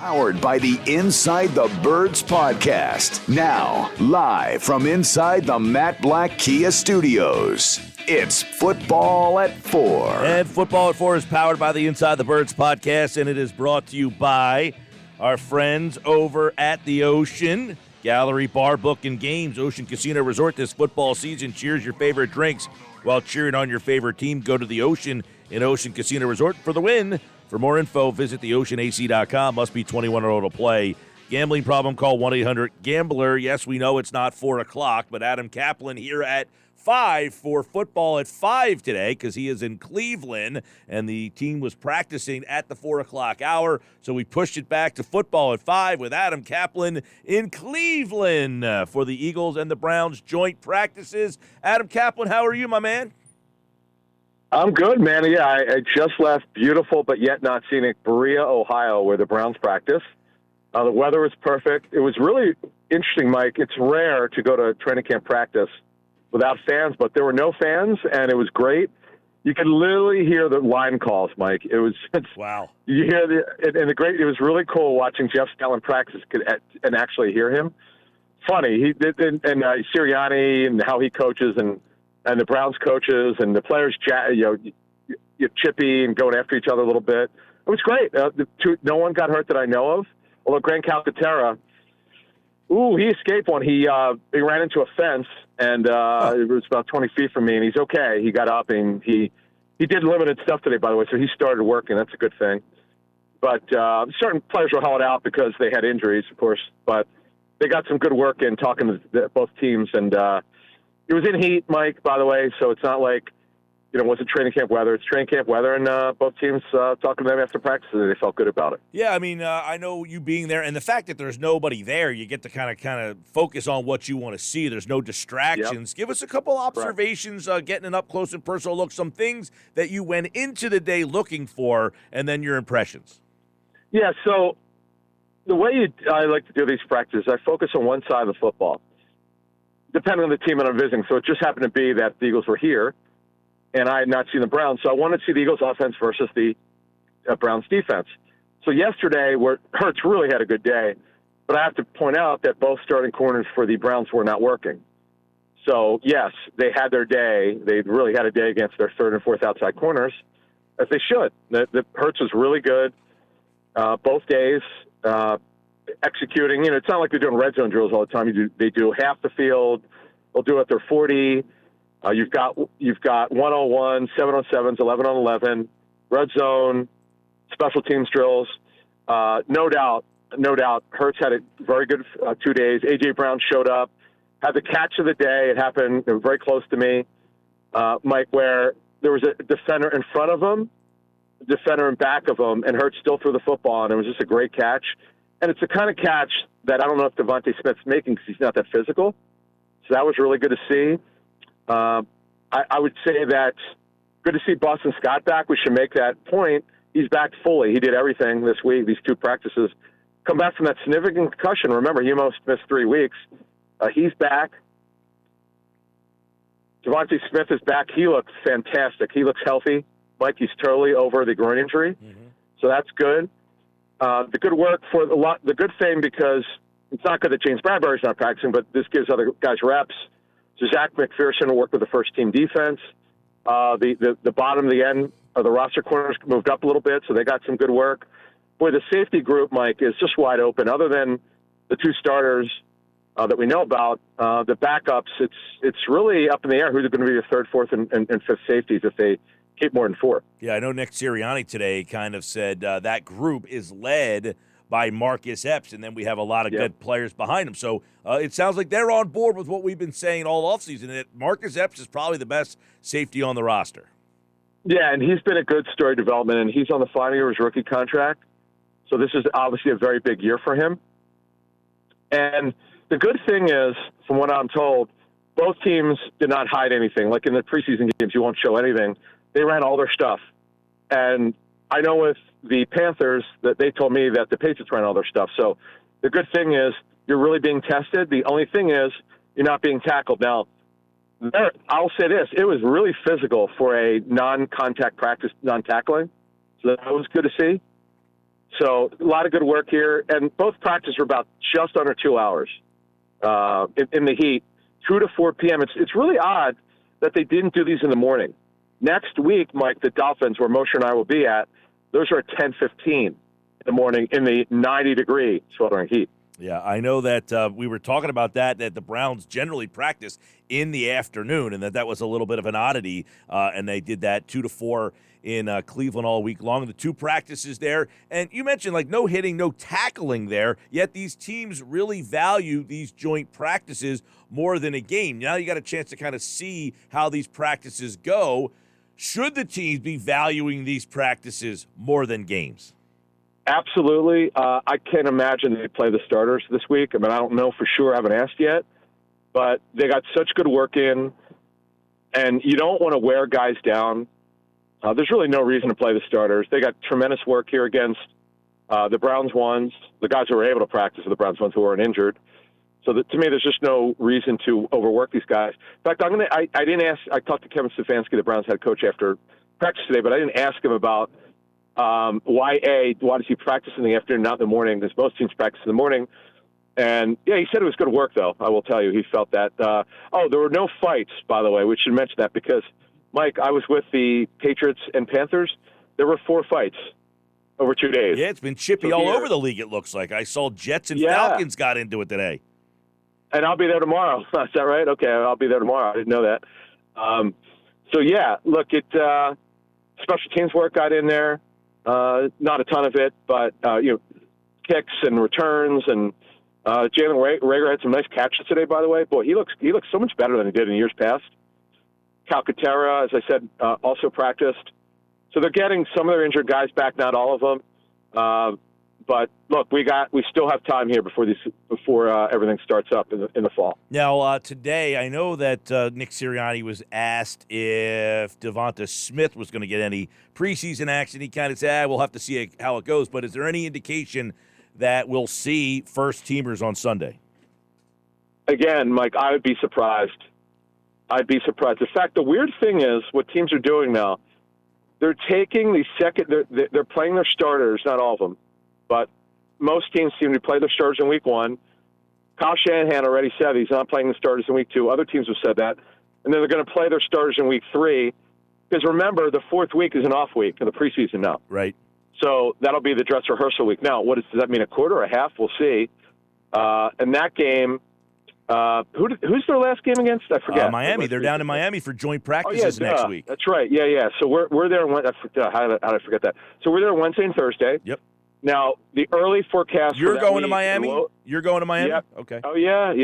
Powered by the Inside the Birds podcast. Now, live from inside the Matt Black Kia Studios. It's Football at 4. And Football at 4 is powered by the Inside the Birds podcast, and it is brought to you by our friends over at the Ocean Gallery Bar, Book, and Games. Ocean Casino Resort this football season. Cheers your favorite drinks while cheering on your favorite team. Go to the Ocean in Ocean Casino Resort for the win. For more info, visit theoceanac.com. Must be 21 or older to play. Gambling problem, call 1-800-GAMBLER. Yes, we know it's not 4 o'clock, but Adam Caplan here at 5 for Football at 5 today because he is in Cleveland, and the team was practicing at the 4 o'clock hour, so we pushed it back to Football at 5 with Adam Caplan in Cleveland for the Eagles and the Browns joint practices. Adam Caplan, how are you, my man? I'm good, man. Yeah, I just left beautiful but yet not scenic Berea, Ohio, where the Browns practice. The weather was perfect. It was really interesting, Mike. It's rare to go to training camp practice without fans, but there were no fans, and it was great. You could literally hear the line calls, Mike. Wow. You hear it was really cool watching Jeff Scallon practice and actually hear him. Funny, Sirianni and how he coaches and the Browns coaches and the players, chippy and going after each other a little bit. It was great. No one got hurt that I know of. Although Grant Calcaterra, he escaped one. He ran into a fence, and it was about 20 feet from me, and he's okay. He got up, and he did limited stuff today, by the way, so he started working. That's a good thing. But certain players were held out because they had injuries, of course. But they got some good work in talking to both teams, and it was in heat, Mike, by the way, so it's not like, it wasn't training camp weather. It's training camp weather, and both teams talking to them after practice, and they felt good about it. Yeah, I mean, I know you being there, and the fact that there's nobody there, you get to kind of focus on what you want to see. There's no distractions. Yep. Give us a couple observations, getting an up-close and personal look, some things that you went into the day looking for, and then your impressions. Yeah, so the way I like to do these practices, I focus on one side of the football, depending on the team that I'm visiting. So it just happened to be that the Eagles were here, and I had not seen the Browns. So I wanted to see the Eagles offense versus the Browns defense. So yesterday, where Hurts really had a good day, but I have to point out that both starting corners for the Browns were not working. So, yes, they had their day. They really had a day against their third and fourth outside corners, as they should. The Hurts was really good both days, executing. It's not like they're doing red zone drills all the time. They do half the field. They'll do it at their 40. You've got 1-on-1, 7-on-7s, 11-on-11, red zone, special teams drills. No doubt. Hurts had a very good 2 days. A.J. Brown showed up, had the catch of the day. It happened very close to me, Mike, where there was a defender in front of him, a defender in back of him, and Hurts still threw the football, and it was just a great catch. And it's the kind of catch that I don't know if Devontae Smith's making because he's not that physical. So that was really good to see. I would say that good to see Boston Scott back. We should make that point. He's back fully. He did everything this week, these two practices. Come back from that significant concussion. Remember, he almost missed 3 weeks. He's back. Devontae Smith is back. He looks fantastic. He looks healthy. Mike, he's totally over the groin injury. Mm-hmm. So that's good. The good work for the good thing, because it's not good that James Bradbury's not practicing, but this gives other guys reps. So Zach McPherson will work with the first-team defense. The bottom of the end of the roster corners moved up a little bit, so they got some good work. Boy, the safety group, Mike, is just wide open. Other than the two starters that we know about, the backups, it's really up in the air who's going to be the third, fourth, and fifth safeties if they keep more than 4. Yeah, I know Nick Sirianni today kind of said that group is led by Marcus Epps, and then we have a lot of good players behind him. So it sounds like they're on board with what we've been saying all offseason, that Marcus Epps is probably the best safety on the roster. Yeah, and he's been a good story development, and he's on the final year of his rookie contract. So this is obviously a very big year for him. And the good thing is, from what I'm told, both teams did not hide anything. Like in the preseason games, you won't show anything. They ran all their stuff. And I know with the Panthers that they told me that the Patriots ran all their stuff. So the good thing is you're really being tested. The only thing is you're not being tackled. Now, I'll say this. It was really physical for a non-contact practice, non-tackling. So that was good to see. So a lot of good work here, and both practices were about just under 2 hours in the heat, 2 to 4 p.m. It's really odd that they didn't do these in the morning. Next week, Mike, the Dolphins, where Moshe and I will be at, those are at 10:15 in the morning in the 90-degree sweltering heat. Yeah, I know that we were talking about that the Browns generally practice in the afternoon, and that was a little bit of an oddity, and they did that 2 to 4 in Cleveland all week long. The two practices there, and you mentioned like no hitting, no tackling there, yet these teams really value these joint practices more than a game. Now you got a chance to kind of see how these practices go. Should the teams be valuing these practices more than games? Absolutely. I can't imagine they play the starters this week. I mean, I don't know for sure. I haven't asked yet. But they got such good work in, and you don't want to wear guys down. There's really no reason to play the starters. They got tremendous work here against the Browns ones, the guys who were able to practice are the Browns ones who weren't injured. So to me, there's just no reason to overwork these guys. In fact, I didn't ask. I talked to Kevin Stefanski, the Browns head coach, after practice today, but I didn't ask him about why does he practice in the afternoon, not in the morning, because most teams practice in the morning. And, yeah, he said it was good work, though. I will tell you. He felt that. There were no fights, by the way. We should mention that because, Mike, I was with the Patriots and Panthers. There were 4 fights over 2 days. Yeah, it's been chippy all over the league, it looks like. I saw Jets and Falcons got into it today. And I'll be there tomorrow. Is that right? Okay, I'll be there tomorrow. I didn't know that. Look, special teams work got in there. Not a ton of it, but, kicks and returns. And Jalen Reagor had some nice catches today, by the way. Boy, he looks so much better than he did in years past. Calcaterra, as I said, also practiced. So they're getting some of their injured guys back, not all of them. But look, we still have time here before everything starts up in the fall. Now today, I know that Nick Sirianni was asked if Devonta Smith was going to get any preseason action. He kind of said, "We'll have to see how it goes." But is there any indication that we'll see first teamers on Sunday? Again, Mike, I would be surprised. I'd be surprised. In fact, the weird thing is what teams are doing now. They're taking they're playing their starters, not all of them, but most teams seem to play their starters in week 1. Kyle Shanahan already said he's not playing the starters in week 2. Other teams have said that. And then they're going to play their starters in week 3. Because remember, the 4th week is an off week in the preseason now. Right. So that'll be the dress rehearsal week. Now, does that mean, a quarter or a half? We'll see. In that game, who's their last game against? I forget. Miami. They're down in Miami for joint practices next week. That's right. Yeah. So we're there. How did I forget that? So we're there Wednesday and Thursday. Yep. Now, the early forecast. You're going to Miami? You're going to Miami? Yep. Okay. Oh, yeah.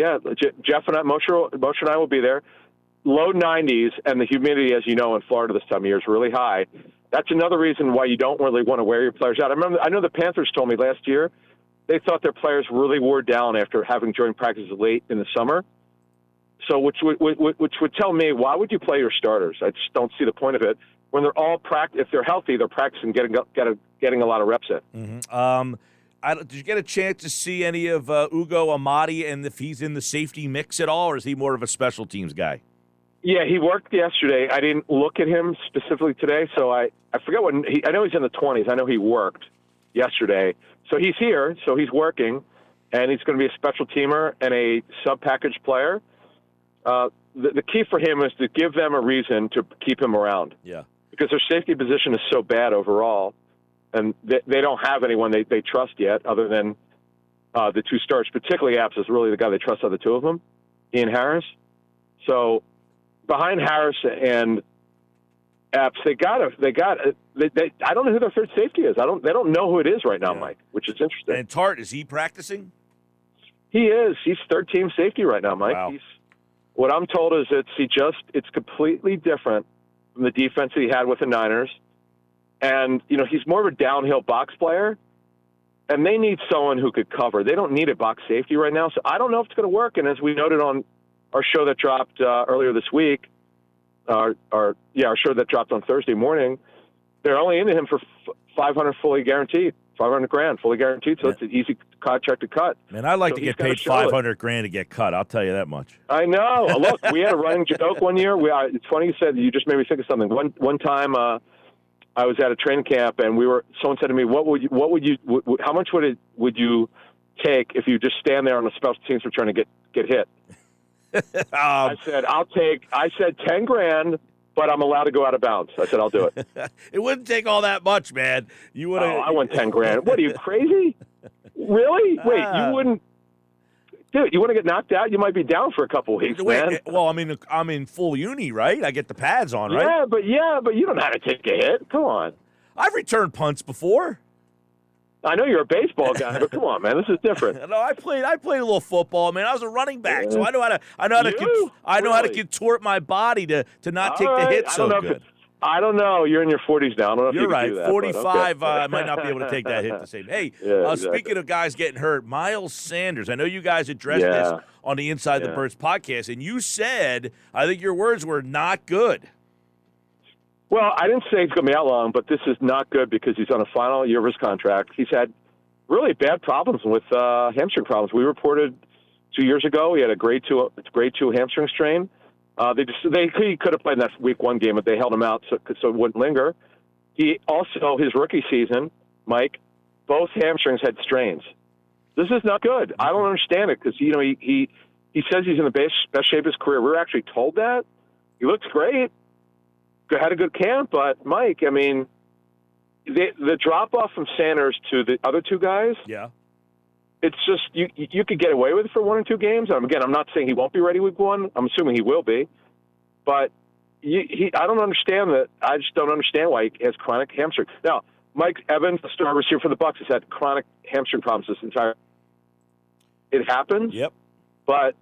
Jeff and Moshe and I will be there. Low 90s, and the humidity, as you know, in Florida this time of year is really high. That's another reason why you don't really want to wear your players out. I know the Panthers told me last year they thought their players really wore down after having joint practices late in the summer. So which would tell me, why would you play your starters? I just don't see the point of it. When they're all if they're healthy, they're practicing getting a lot of reps in. Mm-hmm. Did you get a chance to see any of Ugo Amadi and if he's in the safety mix at all, or is he more of a special teams guy? Yeah, he worked yesterday. I didn't look at him specifically today, so I forget what I know he's in the 20s. I know he worked yesterday. So he's here, so he's working, and he's going to be a special teamer and a sub-package player. The key for him is to give them a reason to keep him around. Yeah. Because their safety position is so bad overall, and they don't have anyone they trust yet other than the 2 stars, particularly Apps is really the guy they trust of the 2 of them, Ian Harris. So behind Harris and Apps, I don't know who their third safety is. They don't know who it is right now, Mike, which is interesting. And Tart, is he practicing? He is. He's third-team safety right now, Mike. Wow. What I'm told is it's completely different from the defense that he had with the Niners. And, he's more of a downhill box player, and they need someone who could cover. They don't need a box safety right now, so I don't know if it's going to work. And as we noted on our show that dropped earlier this week, our show that dropped on Thursday morning, they're only into him for $500 fully guaranteed. $500,000 fully guaranteed, so it's an easy contract to cut. Man, I'd like to get paid $500,000 to get cut. I'll tell you that much. I know. Look, we had a running joke one year. It's funny you said. You just made me think of something. One time, I was at a training camp, and someone said to me, how much would you take if you just stand there on the special teams for trying to get hit? I said, I said 10 grand, but I'm allowed to go out of bounds. I said, I'll do it. It wouldn't take all that much, man. You would. I want 10 grand. What, are you crazy? Really? Wait, you wouldn't? Dude, you want to get knocked out? You might be down for a couple weeks, man. Well, I mean, I'm in full uni, right? I get the pads on, right? Yeah, but you don't know how to take a hit. Come on. I've returned punts before. I know you're a baseball guy, but come on, man, this is different. No, I played a little football, man. I was a running back, so I know how to contort my body to not take the hit so good. I don't know. You're in your 40s now. I don't know if You're you right. can do that, 45, okay. I might not be able to take that hit the same. Hey, exactly. Speaking of guys getting hurt, Miles Sanders, I know you guys addressed this on the Inside the Birds podcast, and you said, I think your words were not good. Well, I didn't say he's going to be out long, but this is not good because he's on a final year of his contract. He's had really bad problems with hamstring problems. We reported 2 years ago he had a grade 2 hamstring strain. He could have played in that week 1 game, but they held him out so it wouldn't linger. He also, his rookie season, Mike, both hamstrings had strains. This is not good. I don't understand it because he says he's in the best shape of his career. We were actually told that. He looks great. Had a good camp, but Mike, I mean, the drop off from Sanders to the other two guys. Yeah. It's just you could get away with it for 1 or 2 games. Again, I'm not saying he won't be ready week 1. I'm assuming he will be, but I don't understand that. I just don't understand why he has chronic hamstring. Now, Mike Evans, the star receiver for the Bucs, has had chronic hamstring problems this entire. It happens. Yep. But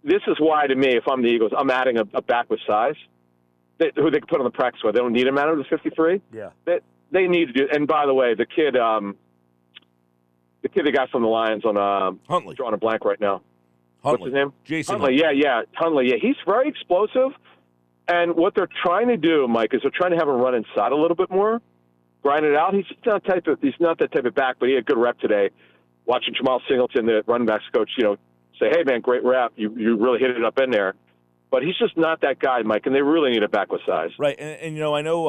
this is why, to me, if I'm the Eagles, I'm adding a back with size who they can put on the practice squad. They don't need him out of the 53. Yeah. They need to do. And by the way, the kid they got from the Lions on Huntley. Drawing a blank right now. Huntley. What's his name? Jason Huntley. Huntley. Yeah. Huntley. Yeah, he's very explosive. And what they're trying to do, Mike, is they're trying to have him run inside a little bit more, grind it out. He's not that type of back, but he had a good rep today. Watching Jamal Singleton, the running backs coach, say, "Hey man, great rep. You really hit it up in there." But he's just not that guy, Mike, and they really need a back with size. Right, and I know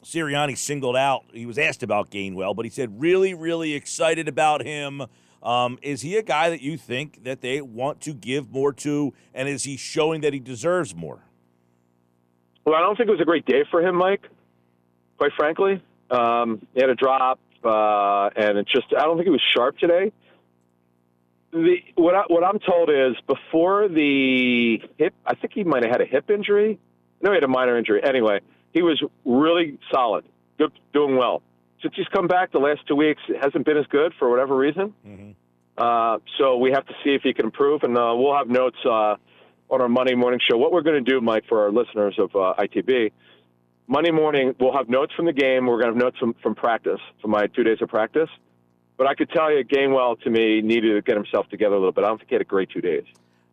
Sirianni singled out. He was asked about Gainwell, but he said really, really excited about him. Is he a guy that you think that they want to give more to, and is he showing that he deserves more? Well, I don't think it was a great day for him, Mike, quite frankly. He had a drop, and I don't think he was sharp today. What I'm told is before the hip, I think he might have had a hip injury. No, he had a minor injury. Anyway, he was really solid, good, doing well. Since he's come back the last 2 weeks, it hasn't been as good for whatever reason. Mm-hmm. So we have to see if he can improve, and we'll have notes on our Monday morning show. What we're going to do, Mike, for our listeners of ITB, Monday morning we'll have notes from the game. We're going to have notes from practice, from my 2 days of practice. But I could tell you, Gainwell, to me, needed to get himself together a little bit. I don't think he had a great 2 days.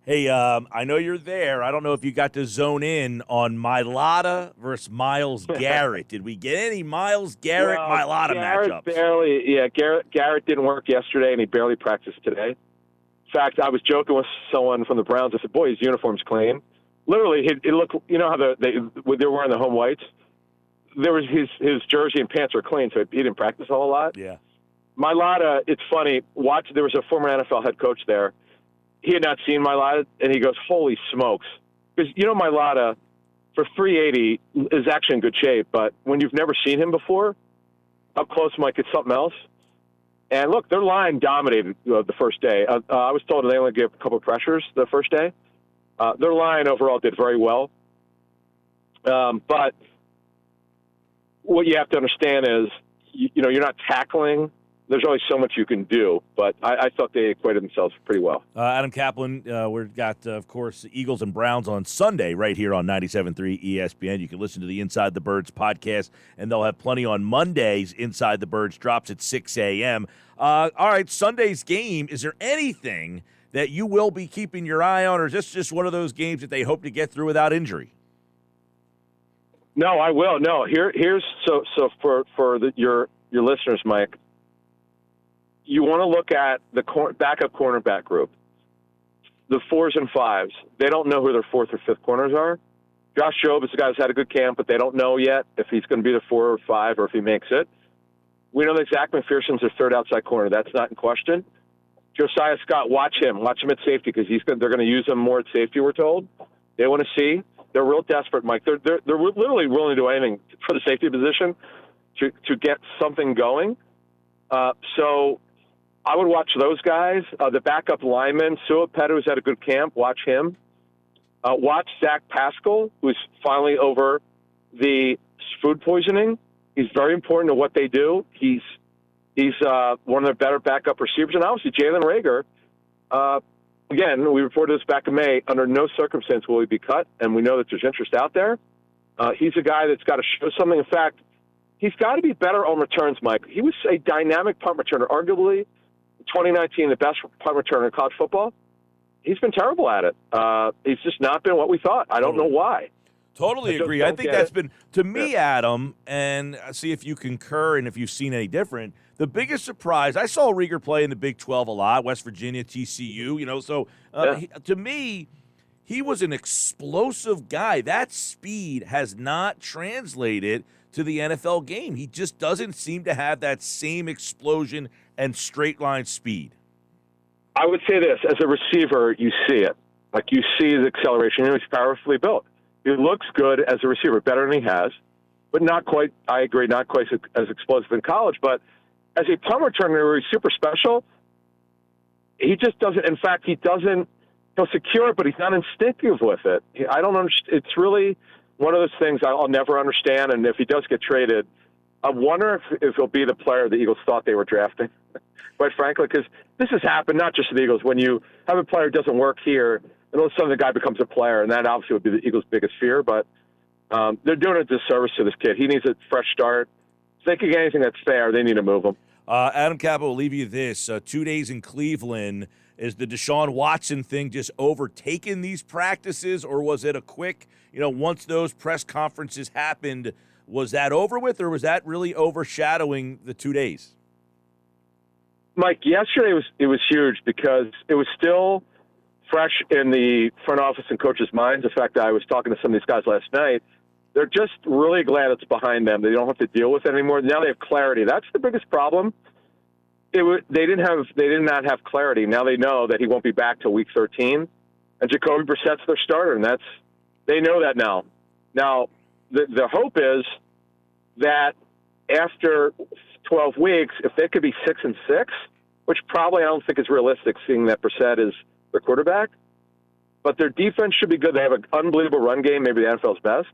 Hey, I know you're there. I don't know if you got to zone in on Mailata versus Myles Garrett. Did we get any Myles Garrett, Mailata matchups? Barely. Yeah, Garrett didn't work yesterday, and he barely practiced today. In fact, I was joking with someone from the Browns. I said, boy, his uniform's clean. Literally, it looked, how they were wearing the home whites? There was his jersey and pants were clean, so he didn't practice a whole lot. Yeah. Mailata, it's funny. There was a former NFL head coach there. He had not seen Mailata, and he goes, holy smokes. Because, Mailata, for 380, is actually in good shape. But when you've never seen him before, up close, Mike, it's something else. And, look, their line dominated the first day. I was told they only gave a couple of pressures the first day. Their line overall did very well. But what you have to understand is, you're not tackling. There's only so much you can do, but I thought they equated themselves pretty well. Adam Caplan, we've got, of course, the Eagles and Browns on Sunday right here on 97.3 ESPN. You can listen to the Inside the Birds podcast, and they'll have plenty on Mondays. Inside the Birds drops at 6 a.m. All right, Sunday's game, is there anything that you will be keeping your eye on, or is this just one of those games that they hope to get through without injury? No, I will. No, here's so for your listeners, Mike. You want to look at the backup cornerback group, the 4s and 5s. They don't know who their 4th or 5th corners are. Josh Jobe is a guy who's had a good camp, but they don't know yet if he's going to be the 4 or 5 or if he makes it. We know that Zach McPherson's their third outside corner. That's not in question. Josiah Scott, watch him at safety because they're going to use him more at safety, we're told. They want to see. They're real desperate, Mike. They're literally willing to do anything for the safety position to get something going. So I would watch those guys. The backup lineman, Suapeta, who's had a good camp, watch him. Watch Zach Pascal, who's finally over the food poisoning. He's very important to what they do. He's one of their better backup receivers. And obviously, Jalen Reagor, again, we reported this back in May, under no circumstance will he be cut, and we know that there's interest out there. He's a guy that's got to show something. In fact, he's got to be better on returns, Mike. He was a dynamic punt returner, arguably 2019 the best punt returner in college football. He's been terrible at it. He's just not been what we thought. I don't know why. Totally agree. I think that's been, to me, Adam, and see if you concur and if you've seen any different, the biggest surprise, I saw Reagor play in the Big 12 a lot, West Virginia, TCU, so to me, he was an explosive guy. That speed has not translated to the NFL game. He just doesn't seem to have that same explosion and straight line speed. I would say this, as a receiver, you see it. Like, you see the acceleration. He's powerfully built. He looks good as a receiver, better than he has, but not quite, I agree, not quite as explosive in college. But as a punt returner where he's super special, he just doesn't, in fact, he'll secure it, but he's not instinctive with it. I don't understand. It's really one of those things I'll never understand. And if he does get traded, I wonder if he'll be the player the Eagles thought they were drafting, quite frankly, because this has happened not just to the Eagles. When you have a player who doesn't work here, and all of a sudden the guy becomes a player, and that obviously would be the Eagles' biggest fear. But they're doing a disservice to this kid. He needs a fresh start. If they can get anything that's fair, they need to move him. Adam Caplan will leave you this. 2 days in Cleveland. Is the Deshaun Watson thing just overtaken these practices, or was it a quick, once those press conferences happened, was that over with, or was that really overshadowing the 2 days? Mike, yesterday it was huge because it was still fresh in the front office and coaches' minds. In fact, I was talking to some of these guys last night. They're just really glad it's behind them. They don't have to deal with it anymore. Now they have clarity. That's the biggest problem. They did not have clarity. Now they know that he won't be back till week 13, and Jacoby Brissett's their starter, and they know that now. Now the hope is that after 12 weeks, if they could be 6-6, which probably I don't think is realistic, seeing that Brissett is their quarterback, but their defense should be good. They have an unbelievable run game, maybe the NFL's best.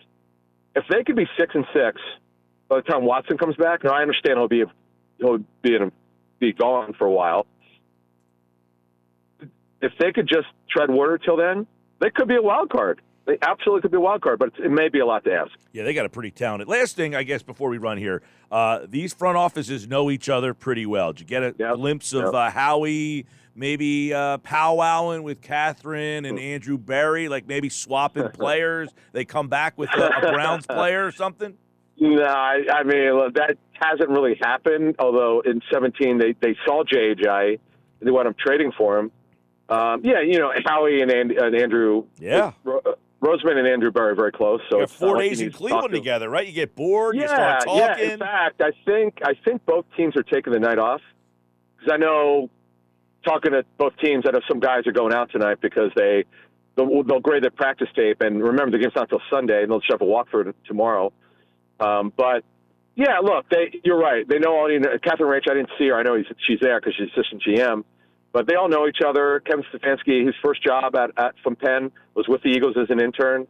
If they could be 6-6 by the time Watson comes back, now I understand he'll be gone for a while. If they could just tread water till then, they could be a wild card. They absolutely could be a wild card, but it may be a lot to ask. Yeah, they got a pretty talented. Last thing, I guess, before we run here, these front offices know each other pretty well. Did you get a glimpse of Howie maybe powwowing with Catherine and Andrew Berry, like maybe swapping players? They come back with a Browns player or something? No, I mean, that hasn't really happened, although in 17 they saw JJ. They wound up trading for him. Howie and Andrew. Yeah. Roseman and Andrew Berry very close. So you got 4 days in Cleveland together, right? You get bored, you start talking. Yeah, in fact, I think both teams are taking the night off. Because I know, talking to both teams, I know some guys are going out tonight because they'll grade their practice tape. And remember, the game's not until Sunday, and they'll just have a walkthrough tomorrow. But, yeah, look, you're right. They know Catherine Rach, I didn't see her. I know she's there because she's assistant GM. But they all know each other. Kevin Stefanski, his first job from Penn was with the Eagles as an intern.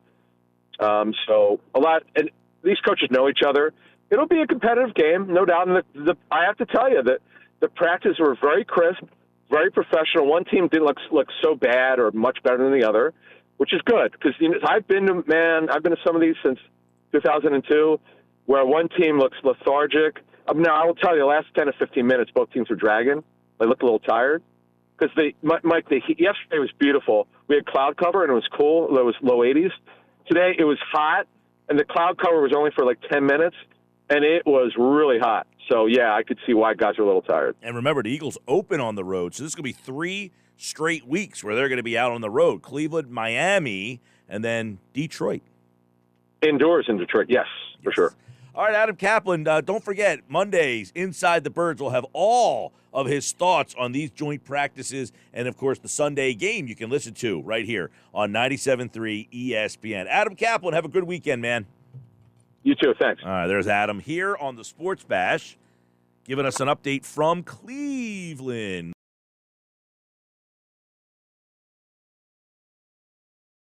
So a lot, and these coaches know each other. It'll be a competitive game, no doubt. And I have to tell you that the practices were very crisp, very professional. One team didn't look so bad or much better than the other, which is good because I've been to some of these since 2002, where one team looks lethargic. Now I will tell you, the last 10 to 15 minutes, both teams were dragging. They looked a little tired. Because Mike, yesterday was beautiful. We had cloud cover and it was cool. It was low 80s. Today it was hot, and the cloud cover was only for like 10 minutes, and it was really hot. So yeah, I could see why guys are a little tired. And remember, the Eagles open on the road, so this is going to be 3 straight weeks where they're going to be out on the road: Cleveland, Miami, and then Detroit. Indoors in Detroit, yes, for sure. All right, Adam Caplan, don't forget, Mondays, Inside the Birds will have all of his thoughts on these joint practices and, of course, the Sunday game you can listen to right here on 97.3 ESPN. Adam Caplan, have a good weekend, man. You too, thanks. All right, there's Adam here on the Sports Bash, giving us an update from Cleveland.